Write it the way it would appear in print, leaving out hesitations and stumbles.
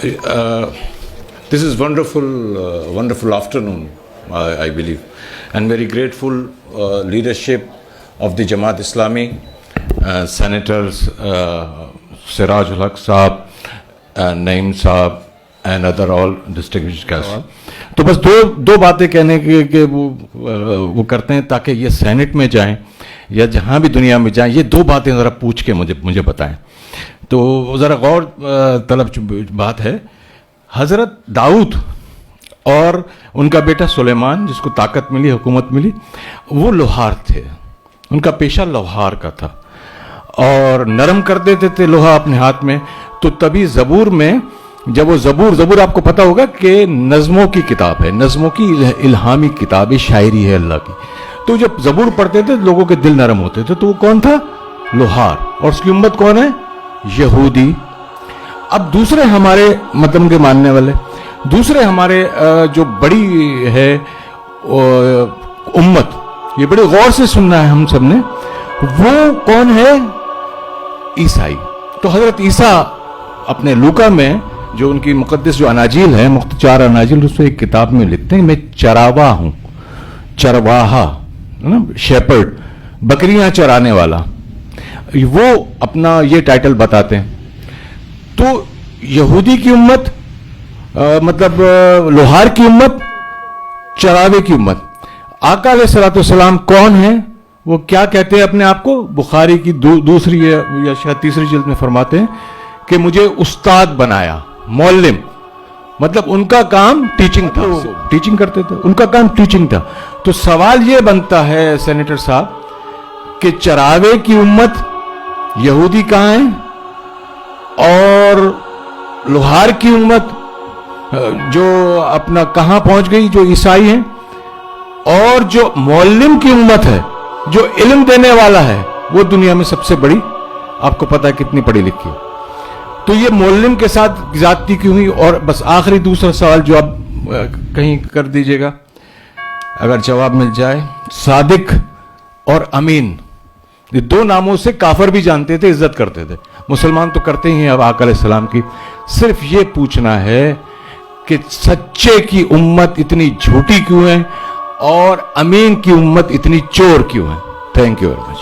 This is wonderful afternoon, I believe, and very grateful leadership of the Jamaat Islami, Senators Siraj ul Haq Saab, Naeem Saab, and other all distinguished guests. तो बस दो बातें कहने के वो करते हैं ताकि ये सेनेट में जाएं या जहाँ भी दुनिया में जाएं, ये दो बातें ज़रा पूछ के मुझे बताएं. तो ज़रा गौर तलब बात है. हज़रत दाऊद और उनका बेटा सुलेमान, जिसको ताकत मिली, हुकूमत मिली, वो लोहार थे. उनका पेशा लोहार का था और नरम कर देते थे लोहा अपने हाथ में. तो तभी ज़बूर में, जब वो ज़बूर आपको पता होगा कि नज़मों की किताब है, नज़मों की इल्हामी किताब है, शायरी है अल्लाह की. तो जब ज़बूर पढ़ते थे लोगों के दिल नरम होते थे. तो वो कौन था? लोहार. और उसकी उम्मत कौन है? यहूदी. अब दूसरे हमारे मतलब के मानने वाले, दूसरे हमारे जो बड़ी है उम्मत, ये बड़े गौर से सुनना है हम सब ने, वो कौन है? ईसाई. तो हजरत ईसा अपने लूका में जो उनकी मुकद्दस जो अनाजील है, 4 अनाजील, उसमें एक किताब में लिखते हैं, मैं चरावा हूं, चरवाहा ना, शेपर्ड, बकरियां चराने वाला. वो अपना ये टाइटल बताते हैं. तो यहूदी की उम्मत, मतलब लोहार की उम्मत, चरावे की उम्मत. आका अलैहिस्सलाम कौन है? वो क्या कहते हैं अपने आप को? बुखारी की दूसरी या शायद तीसरी जिल्द में फरमाते हैं कि मुझे उस्ताद बनाया, मौल्लिम. मतलब उनका काम टीचिंग था, टीचिंग करते थे, उनका काम टीचिंग था. तो सवाल ये बनता है सेनेटर साहब कि चरावे की उम्मत यहूदी कहां है और लोहार की उम्मत जो अपना कहां पहुंच गई, जो ईसाई हैं, और जो मौल्लिम की उम्मत है, जो इल्म देने वाला है, वो दुनिया में सबसे बड़ी, आपको पता है कितनी पढ़ी लिखी है. तो ये मौल्लिम के साथ ज्यादती क्यों हुई? और बस आखिरी दूसरा सवाल जो आप कहीं कर दीजिएगा, अगर जवाब मिल जाए. सादिक और अमीन, ये 2 नामों से काफर भी जानते थे, इज्जत करते थे. मुसलमान तो करते ही हैं अब आका अलैहिस्सलाम की. सिर्फ ये पूछना है कि सच्चे की उम्मत इतनी झूठी क्यों है और अमीन की उम्मत इतनी चोर क्यों है? Thank you very much.